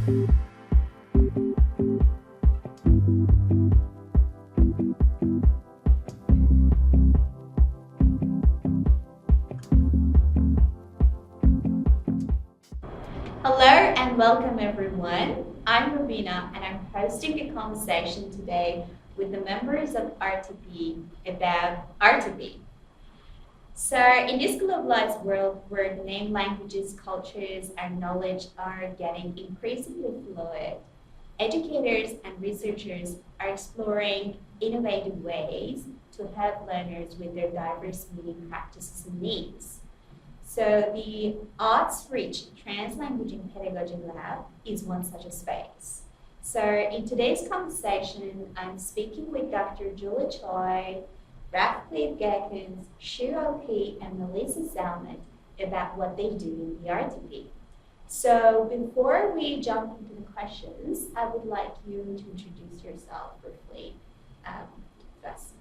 Hello and welcome everyone. I'm Mobina and I'm hosting a conversation today with the members of RTP about RTP. So in this globalized world where the named languages, cultures and knowledge are getting increasingly fluid, educators and researchers are exploring innovative ways to help learners with their diverse meaning practices and needs. So the Arts-Rich Translanguaging Pedagogy Lab is one such a space. So in today's conversation, I'm speaking with Dr. Julie Choi, Raf Cleeve Gerkens, Shu Ohki, and Melissa Slamet about what they do in the RTP. So before we jump into the questions, I would like you to introduce yourself briefly first.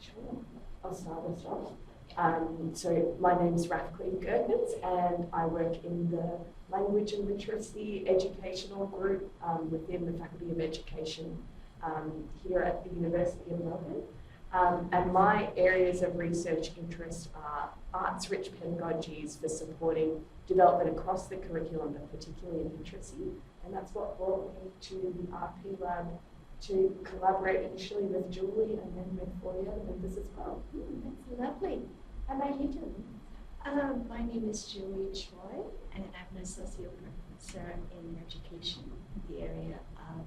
Sure, I'll start us off. So my name is Raf Cleeve Gerkens and I work in the Language and Literacy Educational Group within the Faculty of Education here at the University of Melbourne. And my areas of research interest are arts-rich pedagogies for supporting development across the curriculum, but particularly in literacy. And that's what brought me to the RP Lab to collaborate initially with Julie and then with 4 other members as well. That's lovely. How about you, Julie? My name is Julie Choi, and I'm an associate professor in education in the area of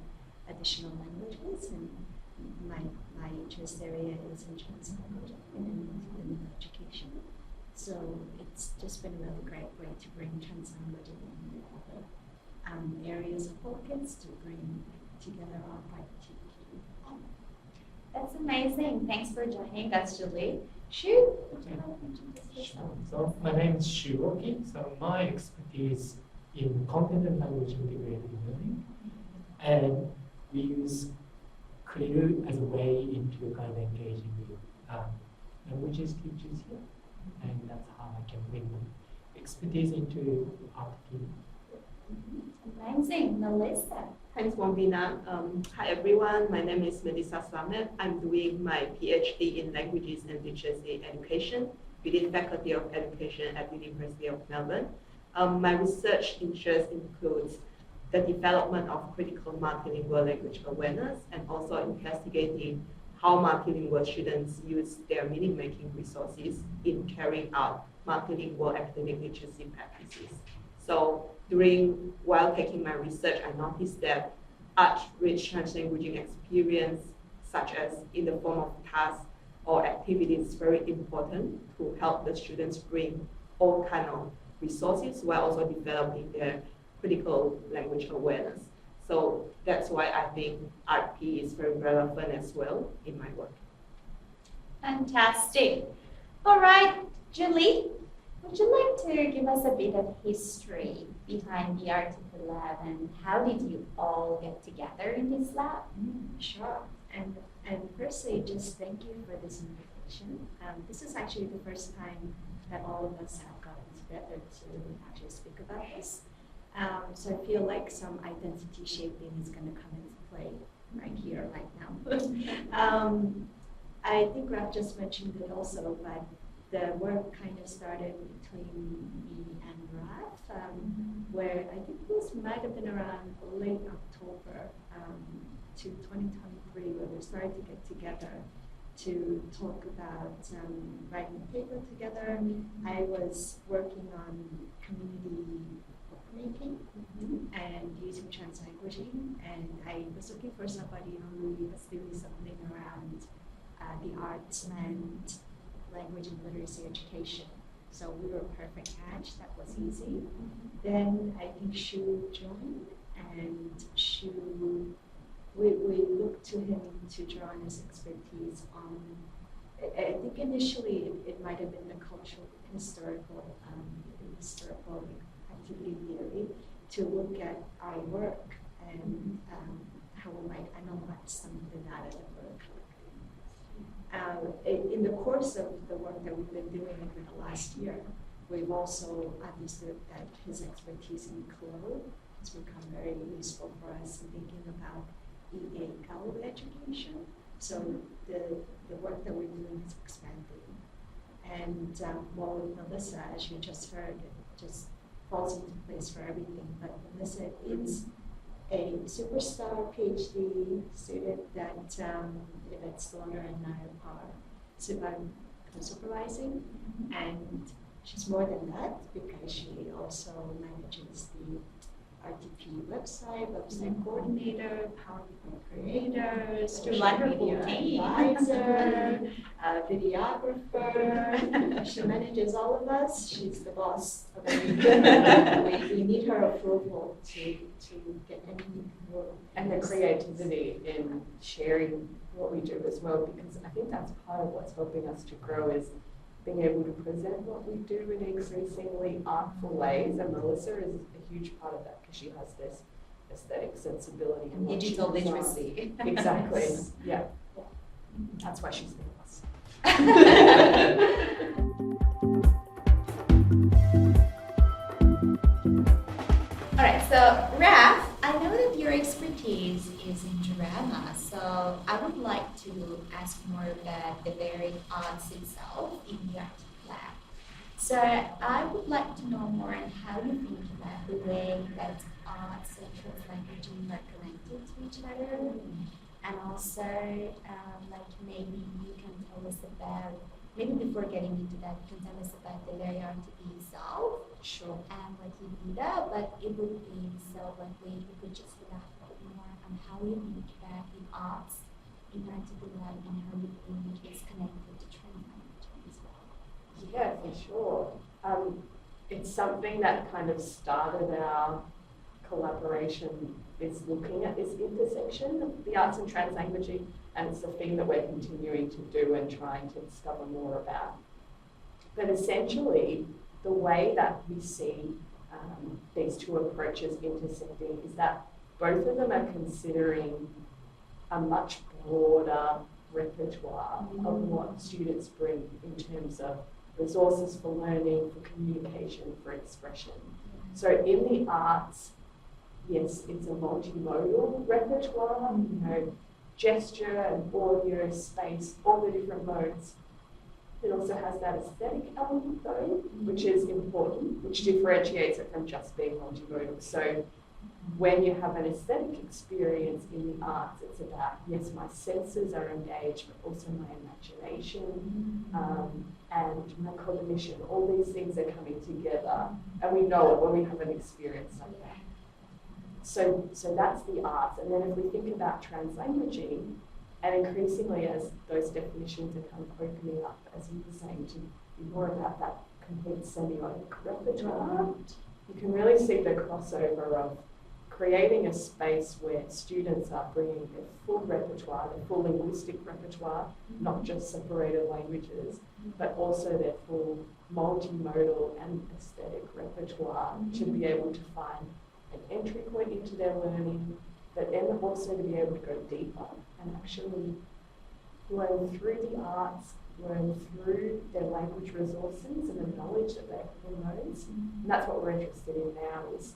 additional languages, and my interest area is in translanguaging and education. So it's just been a really great way to bring translanguaging and other areas of focus to bring together our RTP. That's amazing. Thanks for joining us, Julie. Shu, would you like to introduce yourself? So my name is Shu Ohki. So my expertise in content and language integrated learning, and we use CLIL as a way into kind of engaging with languages teachers here, and that's how I can bring expertise into RTP. Amazing. Melissa. Thanks, Mobina. Hi, everyone. My name is Melissa Slamet. I'm doing my PhD in Languages and Literacy Education within Faculty of Education at the University of Melbourne. My research interest includes the development of critical multilingual language awareness and also investigating how multilingual students use their meaning-making resources in carrying out multilingual academic literacy practices. So while taking my research, I noticed that Arts-Rich Translanguaging experience, such as in the form of tasks or activities, is very important to help the students bring all kind of resources while also developing their critical language awareness. So that's why I think RP is very relevant as well in my work. Fantastic. All right, Julie, would you like to give us a bit of history behind the RTP Lab and how did you all get together in this lab? Sure. And firstly, just thank you for this invitation. This is actually the first time that all of us have gotten together to actually speak about this. So I feel like some identity shaping is going to come into play right here, right now. I think Raf just mentioned it also, but the work kind of started between me and Raf, where I think this might have been around late October to 2023, where we started to get together to talk about writing a paper together. I was working on community bookmaking and using translanguaging, and I was looking for somebody who was doing something around the arts and language and literacy education. So we were a perfect match. That was easy. Then I think Shu joined, and Shu, we looked to him to draw on his expertise on, I think initially it might have been the cultural, historical activity theory to look at our work and how we might analyze some of the data that we're collecting. In the course of the work that we've been doing over the last year, we've also understood that his expertise in CLIL has become very useful for us in thinking about EAL education. So the work that we're doing is expanding. And well, Melissa, as you just heard, it just falls into place for everything. But Melissa is a superstar PhD student that Yvette Stoner and I are supervising. And she's more than that because she also manages the RTP website coordinator, PowerPoint creator, social wonderful media team. advisor, videographer. She manages all of us. She's the boss of everything. we need her approval to get anything to work. And the creativity in sharing what we do as well, because I think that's part of what's helping us to grow is being able to present what we do in increasingly artful ways. And Melissa is a huge part of that because she has this aesthetic sensibility. And what she digital designs. literacy. Exactly. Yeah. That's why she's the boss. All right, so Raf, I know that your expertise is in drama, so I would like to ask more about the varied arts itself in the Arts Lab. So I would like to know more on how you think about the way that arts and translanguaging are connected to each other, and also like maybe you can tell us about, maybe before getting into that, you can tell us about the very RTP itself. Sure. And what you do that, but it would be so lovely if you could just elaborate more on how you think about the arts in RTP Lab and how you think it's connected to translanguaging as well. Yeah, for sure. It's something that kind of started our collaboration is looking at this intersection of the arts and translanguaging, and it's a thing that we're continuing to do and trying to discover more about. But essentially, the way that we see these two approaches intersecting is that both of them are considering a much broader repertoire of what students bring in terms of resources for learning, for communication, for expression. So in the arts, yes, it's a multimodal repertoire, gesture and audio, space, all the different modes. It also has that aesthetic element though, which is important, which differentiates it from just being multimodal. So when you have an aesthetic experience in the arts, it's about, yes, my senses are engaged, but also my imagination and my cognition. All these things are coming together, and we know it when we have an experience like that. So that's the arts. And then if we think about translanguaging, and increasingly as those definitions are kind of opening up, as you were saying, to be more about that complete semiotic repertoire, you can really see the crossover of creating a space where students are bringing their full repertoire, their full linguistic repertoire, not just separated languages, but also their full multimodal and aesthetic repertoire to be able to find an entry point into their learning, but then also to be able to go deeper and actually learn through the arts, learn through their language resources and the knowledge that they have in those. And that's what we're interested in now is,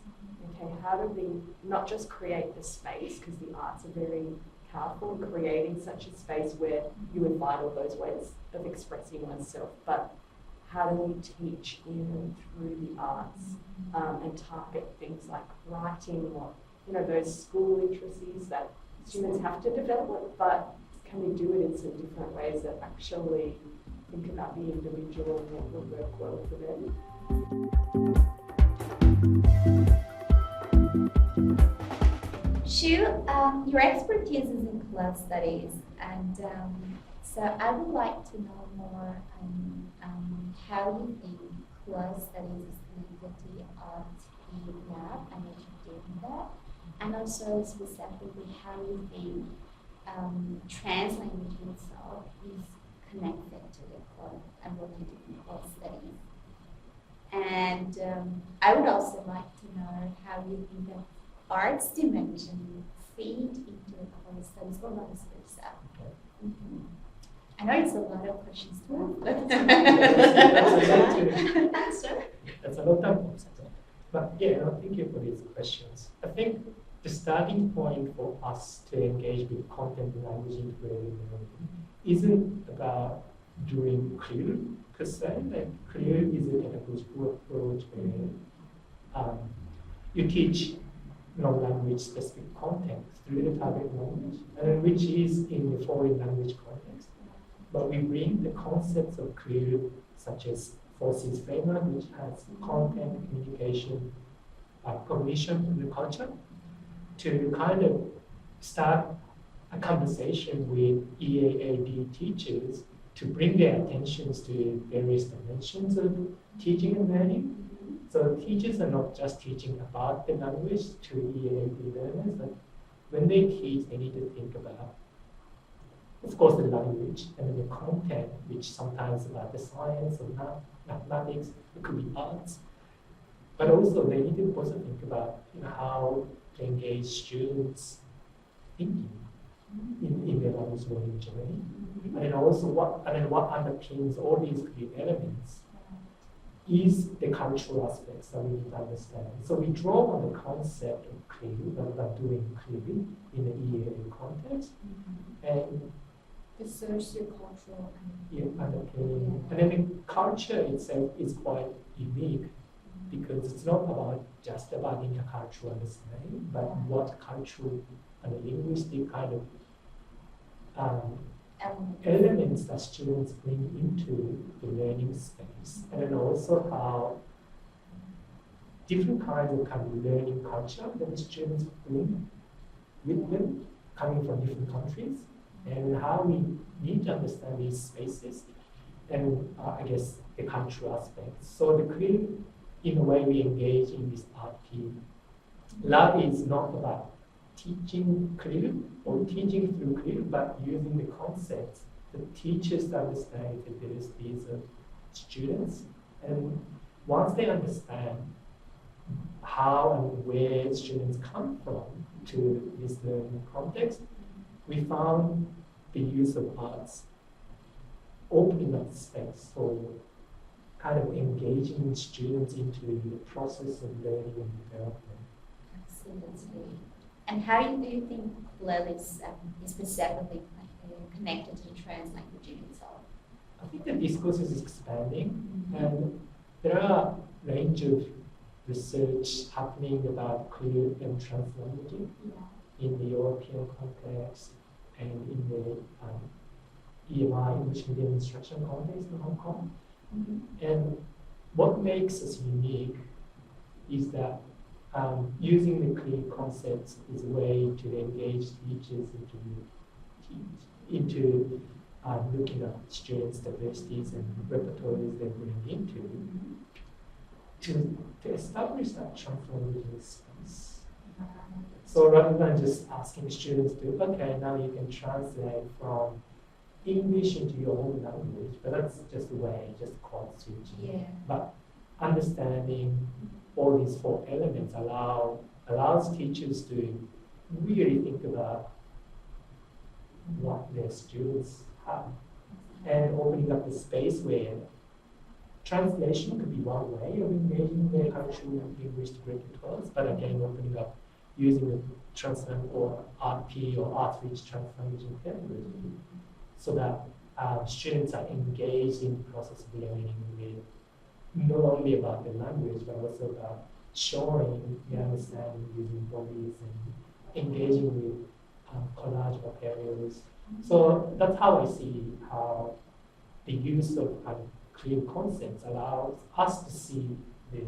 okay, how do we not just create the space, because the arts are very powerful in creating such a space where you invite all those ways of expressing oneself, but how do we teach in and through the arts and target things like writing or those school literacies that students have to develop, but can we do it in some different ways that actually think about the individual and what will work well for them? Shu, your expertise is in CLIL studies, and so I would like to know more on how you think CLIL studies is connected to the RTP Lab and what you're doing there, and also specifically how you think translanguaging itself is connected to the CLIL and what you do in CLIL studies. And I would also like to know how you think that arts dimension feed into the CLIL studies or vice versa. I know it's a lot of questions to ask, but That's a long time. But yeah, no, thank you for these questions. I think the starting point for us to engage with content and language integrated learning isn't about doing CLIL per se. Like CLIL is a pedagogical approach where you teach non-language specific content through the target language, and which is in the foreign language context. But we bring the concepts of CLIL, such as forces framework, which has content, communication, cognition, and culture, to kind of start a conversation with EAAD teachers to bring their attentions to various dimensions of teaching and learning. So teachers are not just teaching about the language to EAAD learners, but when they teach, they need to think about, of course, the language and then the content, which sometimes is about the science or mathematics, it could be arts. But also they need to also think about how to engage students thinking in their language learning journey. And then also what underpins all these three elements is the cultural aspects that we need to understand. So we draw on the concept of CLIL, rather than doing CLIL in the EAA context, and The socio-cultural underpinning. And then the culture itself is quite unique because it's not about just about getting a cultural understanding, but what cultural and linguistic kind of elements that students bring into the learning space, and then also how different kinds of learning culture that the students bring with them, coming from different countries, and how we need to understand these spaces, and I guess the cultural aspects. So the CLIL, in a way, we engage in this RP. Lab is not about teaching CLIL or teaching through CLIL, but using the concepts that teachers understand the abilities of students. And once they understand how and where students come from to this learning context, we found the use of arts opening up space for kind of engaging students into the process of learning and development. Absolutely. And how do you think CLIL is specifically connected to translanguaging itself? I think the discourse is expanding, and there are a range of research happening about CLIL and translanguaging in the European context and in the EMI, English Medium Instruction context in Hong Kong. And what makes us unique is that using the CLIL concepts is a way to engage teachers into looking at students' diversities and repertoires they bring into to establish that translanguaging space. So rather than just asking students to, okay, now you can translate from English into your own language, but that's just a way, just code switching. Yeah. But understanding all these four elements allows teachers to really think about what their students have, and opening up the space where translation could be one way of engaging their cultural linguistic repertoires, but again opening up using the or RP or Arts-Rich Translanguaging Pedagogy, so that students are engaged in the process of learning with not only about the language, but also about showing the understanding using bodies and engaging with collage materials. So that's how I see how the use of CLIL concepts allows us to see the,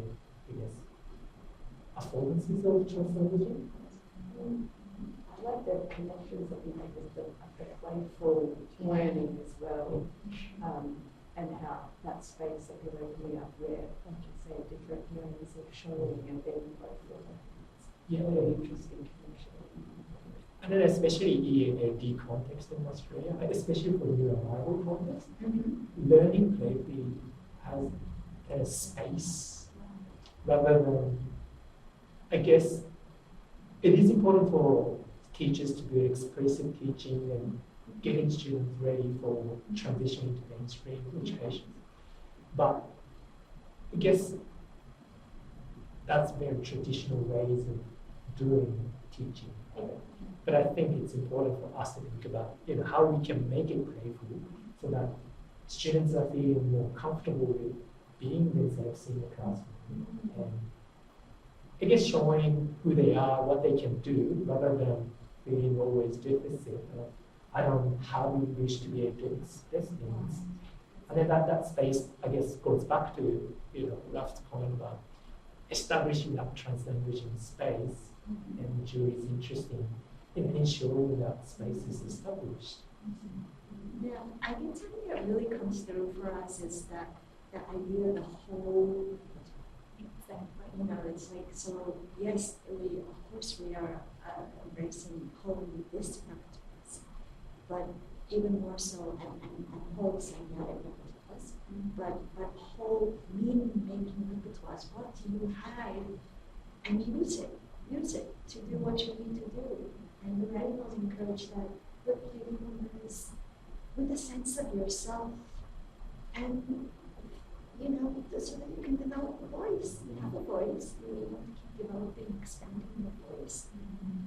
affordances of translanguaging. I like the connections that you make with the playful learning as well, and how that space that you're opening up where, like you say, different ways of showing and being playful. Yeah, really interesting connection. And then especially EAD context in Australia, especially for new arrival context, learning playfully has a space rather than, I guess, it is important for teachers to do expressive teaching and getting students ready for transitioning to mainstream education. But I guess that's very traditional ways of doing teaching. But I think it's important for us to think about how we can make it playful so that students are feeling more comfortable with being themselves in the classroom and I guess showing who they are, what they can do, rather than being always defensive. I don't know how we wish to be able to express things. And then that space, I guess, goes back to Raf's point about establishing that translanguaging space, and Julie's interesting in ensuring that space is established. Yeah, I think something that really comes through for us is that the idea of the whole. It's like, so yes, of course we are embracing whole linguistic repertoires, but even more so, and whole semiotic repertoires, but whole meaning-making repertoires. What do you have? And use it to do what you need to do. And the radicals encourage that with playfulness, with a sense of yourself, and so that you can develop a voice. You have a voice. You want to keep developing, expanding the voice.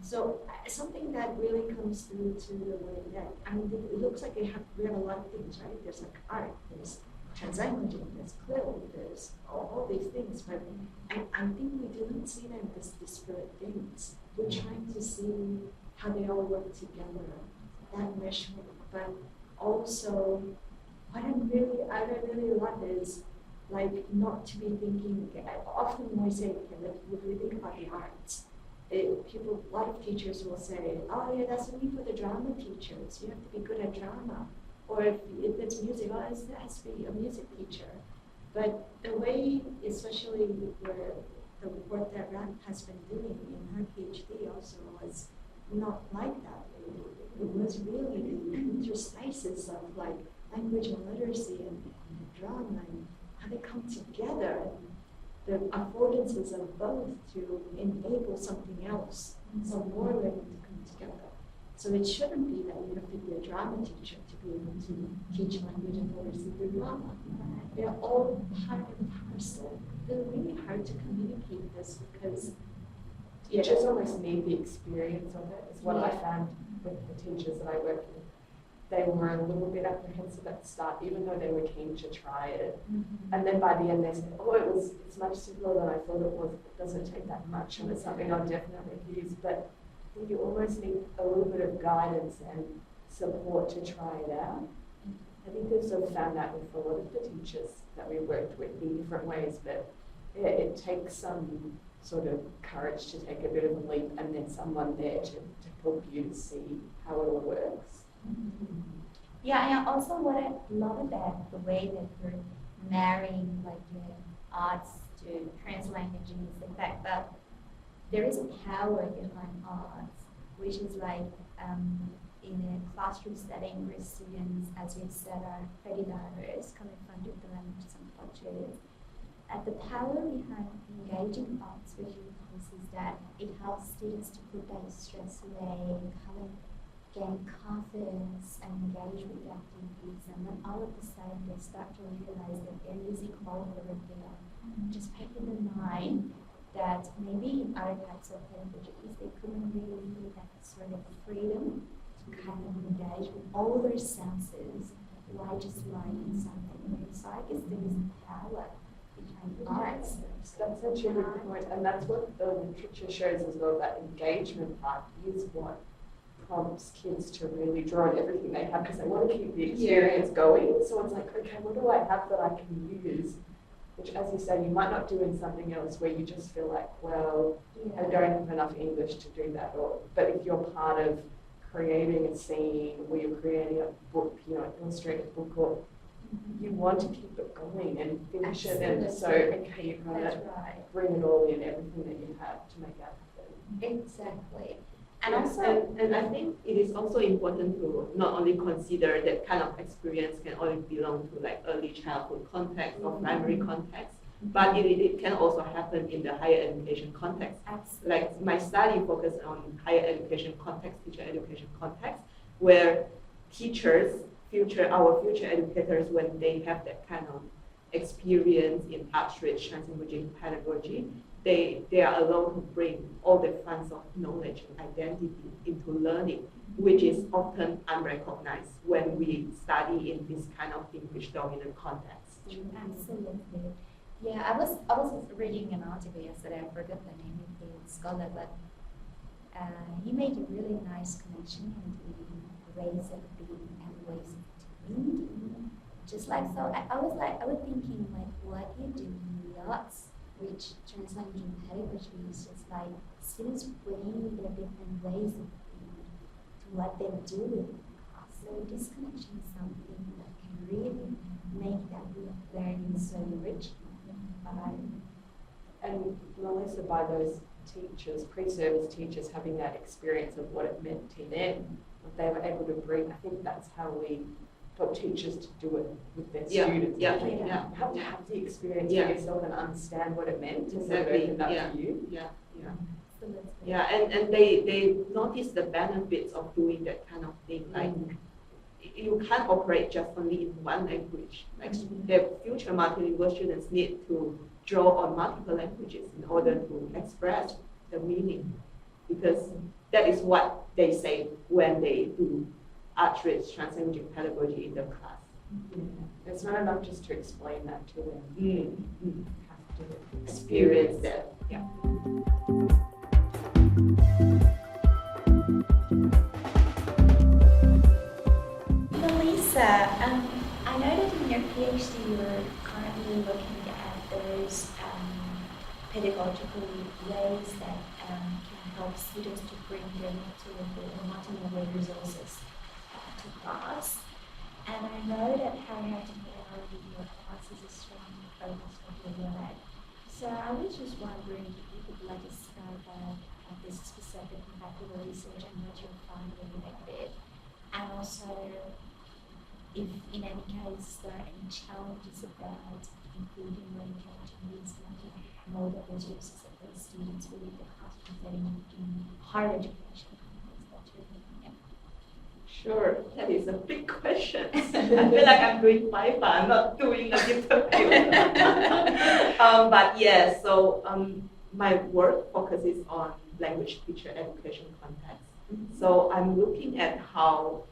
So something that really comes through to the way that, it looks like we have a lot of things, right? There's like art, there's translanguaging, there's CLIL, there's all these things. But I think we don't see them as disparate things. We're trying to see how they all work together, that meshwork. But also, what I really love is not to be thinking. Often when I say, if we think about the arts, a lot of teachers will say, "Oh yeah, that's only for the drama teachers. You have to be good at drama." Or if it's music, it has to be a music teacher. But the way, especially where the work that Raf has been doing in her PhD also was not like that. It was really the interstices of language and literacy and drama and how they come together, the affordances of both to enable something else, so more learning to come together. So it shouldn't be that you have to be a drama teacher to be able to teach language and literacy through drama. They're all part and parcel. They're really hard to communicate this because teachers almost need the experience of it, is what I found with the teachers that I worked with. They were a little bit apprehensive at the start, even though they were keen to try it. And then by the end they said, it's much simpler than I thought it was. It doesn't take that much, and it's something I'll definitely use. But I think you almost need a little bit of guidance and support to try it out. I think we've sort of found that with a lot of the teachers that we worked with in different ways, but it takes some sort of courage to take a bit of a leap and then someone there to help you to see how it all works. Yeah, and also what I love about the way that you're marrying arts to translanguaging is the fact that there is a power behind arts, which is in a classroom setting where students, as you said, are pretty diverse, coming from different languages and cultures. The power behind engaging arts visuals is that it helps students to put that stress away, gain confidence and engage with the activities, and then all of a sudden they start to realize that they're using all over there. Just keeping in mind that maybe in other types of languages they couldn't really feel that sort of freedom to kind of engage with all their senses while just learning something. So I guess there is power behind arts. That's such a good point, and that's what the literature shows as well. That engagement part is what prompts kids to really draw on everything they have because they want to keep the experience going. So it's like, okay, what do I have that I can use? Which, as you say, you might not do in something else where you just feel like, I don't have enough English to do that. But if you're part of creating a scene or you're creating a book, illustrated book, or you want to keep it going and finish it. And so, okay, you've got to bring it all in, everything that you have to make that happen. Exactly. And also, and I think it is also important to not only consider that kind of experience can only belong to early childhood context or primary context, but it can also happen in the higher education context. Absolutely. My study focused on higher education context, teacher education context, where teachers, our future educators, when they have that kind of experience in Arts-Rich Translanguaging Pedagogy, they are allowed to bring all the kinds of knowledge and identity into learning, which is often unrecognized when we study in this kind of English dominant context. Absolutely. Yeah, I was reading an article yesterday. I forgot the name of the scholar, but he made a really nice connection between ways of being and ways of doing. Just like so, I was thinking like what you do in the Arts-Rich Translanguaging Pedagogy is just like students bring their different ways of being to what they do in class. So this connection is something that can really make that learning so rich. And Melissa, by those teachers, pre-service teachers, having that experience of what it meant to them, what they were able to bring, I think that's how we taught teachers to do it with their students. Yeah. You have to have the experience Yeah. for yourself and understand what it meant and Exactly. what it opened up Yeah. for you. Yeah, and they notice the benefits of doing that kind of thing. Like you can't operate just only in one language. Like the future multilingual students need to draw on multiple languages in order to express the meaning, because that is what they say when they do Arts-Rich Translanguaging Pedagogy in the class. It's not enough just to explain that to them. You have to experience that. Yeah. Melissa, I know that in your PhD you're currently looking at those pedagogical ways that can help students to bring their multimodal resources to class. And I know that how multimodal in your class is a strong focus of your lab. So I was just wondering if you could let us know about this specific molecular research and what you're finding with it. And also, if in any case there are any challenges about including or engaging these multimodal resources that those students within the classroom setting in higher education context that you're looking at. Sure, that is a big question. I feel like I'm doing FIFA, I'm not doing the interview. But yeah, so my work focuses on language teacher education context. So I'm looking at how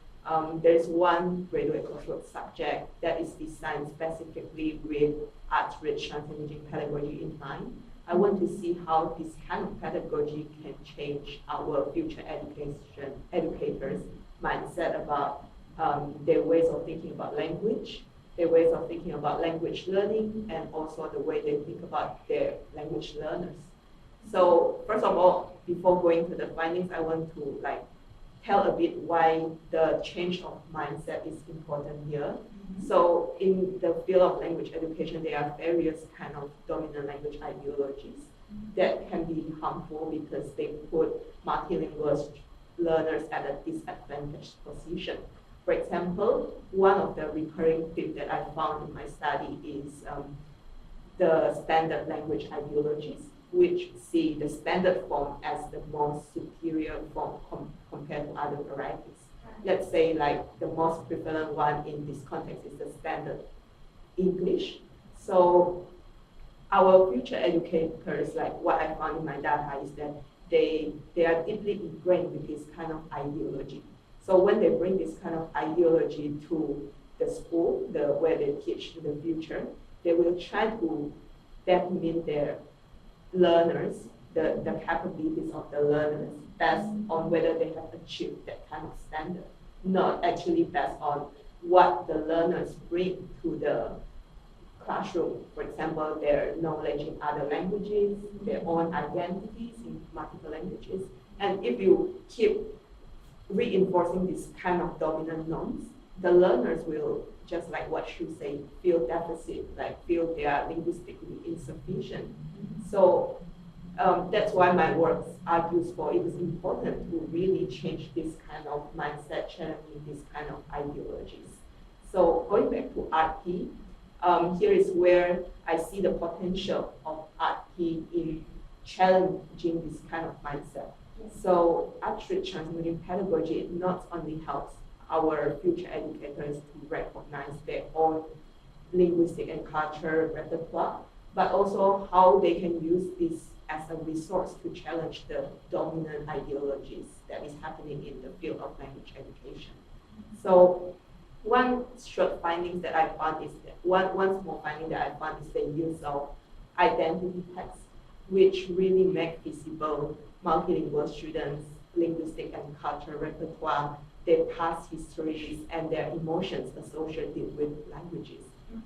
there's one graduate coursework subject that is designed specifically with Arts-Rich Translanguaging Pedagogy in mind. I want to see how this kind of pedagogy can change our future educators' mindset about their ways of thinking about language, their ways of thinking about language learning, and also the way they think about their language learners. So first of all, before going to the findings, I want to tell a bit why the change of mindset is important here. So in the field of language education, there are various kind of dominant language ideologies that can be harmful because they put multilingual learners at a disadvantaged position. For example, one of the recurring themes that I found in my study is the standard language ideologies, which see the standard form as the most superior form compared to other varieties. Let's say the most prevalent one in this context is the standard English. So our future educators, what I found in my data is that they are deeply ingrained with this kind of ideology. So when they bring this kind of ideology to the school, where they teach in the future, they will try to determine their learners, the capabilities of the learners based on whether they have achieved that kind of standard, not actually based on what the learners bring to the classroom. For example, their knowledge in other languages, their own identities in multiple languages. And if you keep reinforcing this kind of dominant norms, the learners will, just like what Shu said, feel deficit, feel they are linguistically insufficient. So that's why my work argues for it is important to really change this kind of mindset, challenging this kind of ideologies. So going back to RT, here is where I see the potential of RT in challenging this kind of mindset. So Arts-Rich Translanguaging Pedagogy not only helps our future educators to recognize their own linguistic and cultural repertoire, but also how they can use this as a resource to challenge the dominant ideologies that is happening in the field of language education. So one short findings that I found is that one small finding that I found is the use of identity text, which really make visible multilingual students' linguistic and cultural repertoire, their past histories, and their emotions associated with languages.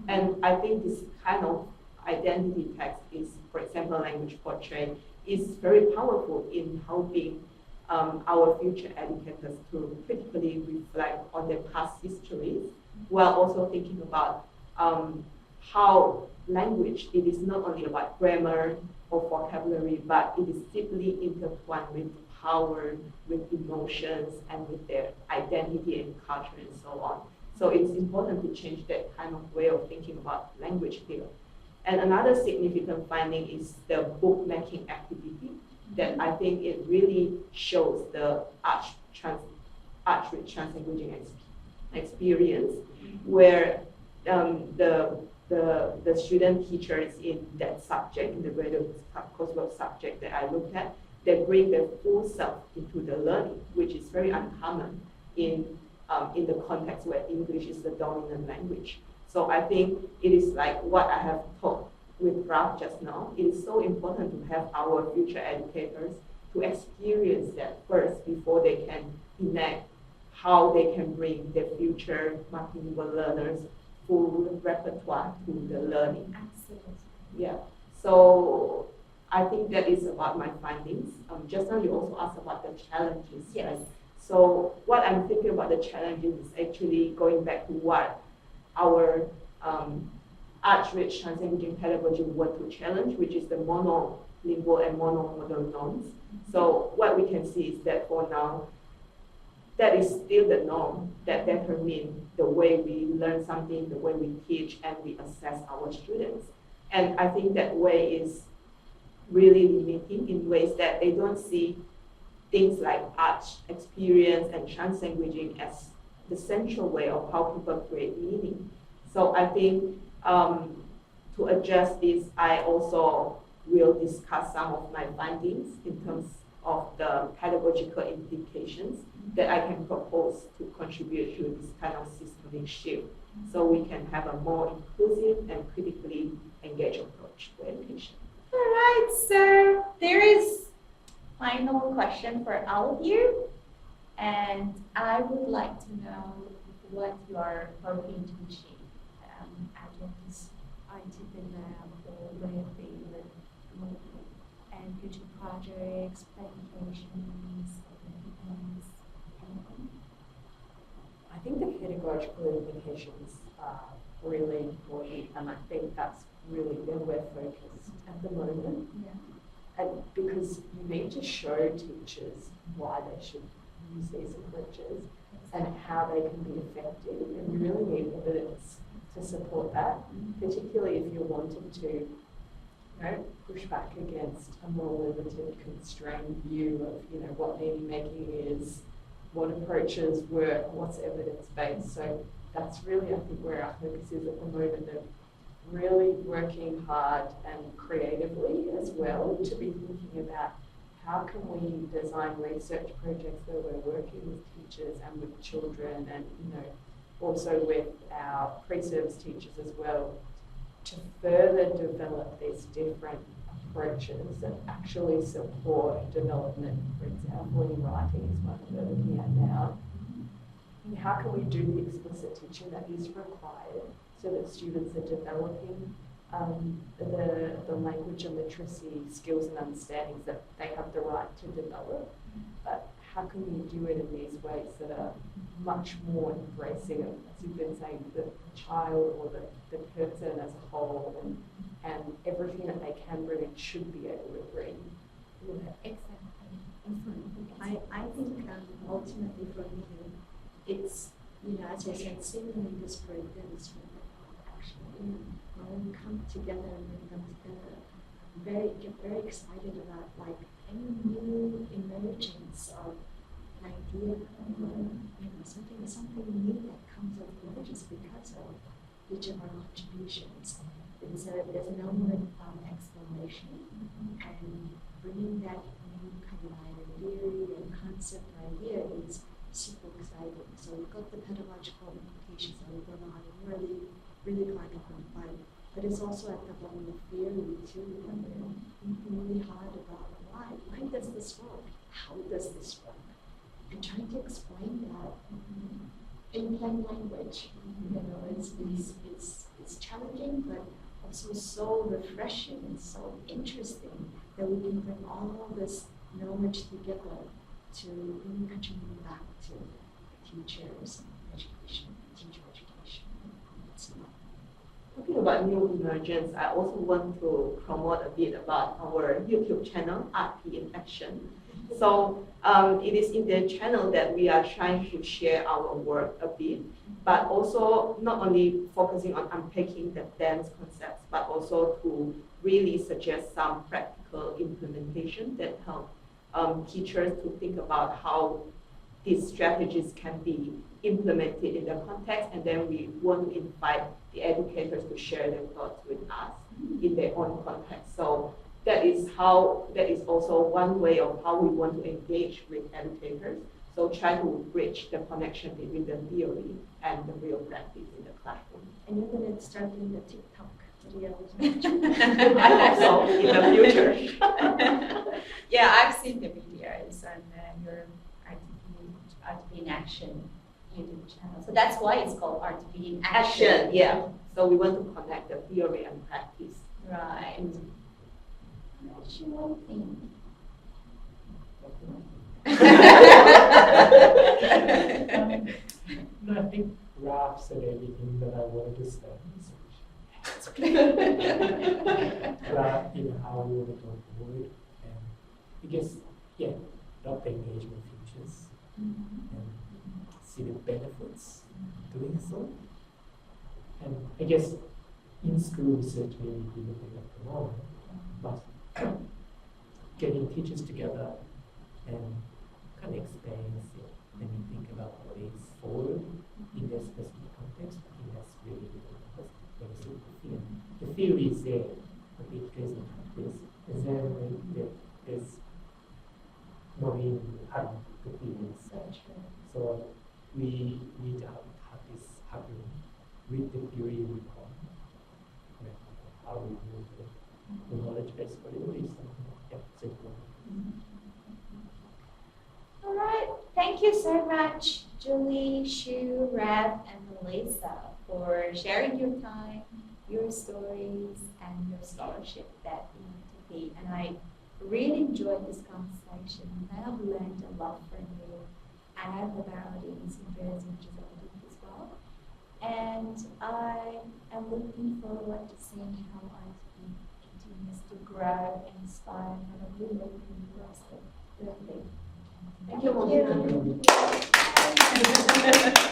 And I think this kind of identity text is, for example, language portrait, is very powerful in helping our future educators to critically reflect on their past histories, while also thinking about how language, it is not only about grammar or vocabulary, but it is deeply intertwined with power, with emotions, and with their identity and culture and so on. So it's important to change that kind of way of thinking about language here. And another significant finding is the bookmaking activity that I think it really shows the Arts-Rich Translanguaging experience, where the student teachers in that subject, in the graduate coursework subject that I looked at, they bring their full self into the learning, which is very uncommon in the context where English is the dominant language. So I think it is like what I have talked with Raf just now. It is so important to have our future educators to experience that first before they can enact how they can bring their future multilingual learners full repertoire to the learning. Absolutely. Yeah. So I think that is about my findings. Just now you also asked about the challenges. Yes. Right? So what I'm thinking about the challenges is actually going back to what our Arts-Rich Translanguaging Pedagogy want to challenge, which is the monolingual and monomodal norms. So what we can see is that for now, that is still the norm that determines the way we learn something, the way we teach, and we assess our students. And I think that way is really limiting in ways that they don't see things like art, experience, and translanguaging as the central way of how people create meaning. So I think to address this, I also will discuss some of my findings in terms of the pedagogical implications that I can propose to contribute to this kind of systemic shift, so we can have a more inclusive and critically engaged approach to education. All right, so there is final question for all of you, and I would like to know what you are hoping to achieve out of this ITP lab or with the and future projects, presentations, events. I think the pedagogical implications are really important, and I think that's really where we're focused at the moment. Yeah. And because you need to show teachers why they should use these approaches and how they can be effective, and you really need evidence to support that, particularly if you're wanting to push back against a more limited, constrained view of what meaning making is, what approaches work, what's evidence-based. So that's really, I think, where our focus is at the moment, of really working hard and creatively as well to be thinking about how can we design research projects where we're working with teachers and with children, and also with our pre-service teachers as well, to further develop these different approaches that actually support development. For example, in writing is one that we're looking at now. And how can we do the explicit teaching that is required so that students are developing the language and literacy skills and understandings that they have the right to develop? But how can we do it in these ways that are much more embracing of, as you've been saying, the child or the person as a whole, and everything that they can bring and should be able to bring? Exactly. I think ultimately for me, it's, as I said, similarly this breakdown is actually, when we come together and bring them together, get very excited about like any new emergence of an idea, something new that comes up just because of each of our contributions. there's an onward exploration, and bringing that new kind of theory and concept idea is super exciting. So we've got the pedagogical implications that we don't know how to really kind of quantify. But it's also at the level of theory too, and we're thinking really hard about why does this work? How does this work? And trying to explain that in plain language, it's challenging, but also so refreshing and so interesting that we can bring all this knowledge together to really contribute back to teachers and education, teacher education. Talking about new emergence, I also want to promote a bit about our YouTube channel, RP in Action. So it is in the channel that we are trying to share our work a bit, but also not only focusing on unpacking the dance concepts, but also to really suggest some practical implementation that help teachers to think about how these strategies can be implemented in the context, and then we want to invite the educators to share their thoughts with us in their own context. So that is also one way of how we want to engage with educators. So try to bridge the connection between the theory and the real practice in the classroom. And you're going to start doing the TikTok videos. I hope so in the future. Yeah, I've seen the videos on your Art-to-Be in Action YouTube channel. So that's why it's called Art-to-Be in Action. Action, yeah. So we want to connect the theory and practice. Right. What you all think? No, I think Raf said everything that I wanted to say. It's okay. But how we want to go forward, and I guess, adopt the engagement features and see the benefits doing so. And I guess in school research maybe we look at the moment, but getting teachers together and kind of explains it and you think about ways forward in their specific context. I think that's really important. The theory is there, but it goes in practice. And then there's Mobina having the theories. So we need to have this happening with the theory we call how we move the knowledge base for it. So All right. Thank you so much, Julie, Shu, Raf, and Melissa, for sharing your time, your stories, and your scholarship at UNTP. And I really enjoyed this conversation. I have learned a lot from you. I have about it in Jersey, which is a as well. And I am looking forward to seeing how ITP continues to grow, inspire, and have a good look across the thing. Thank you, Mobina. Thank you.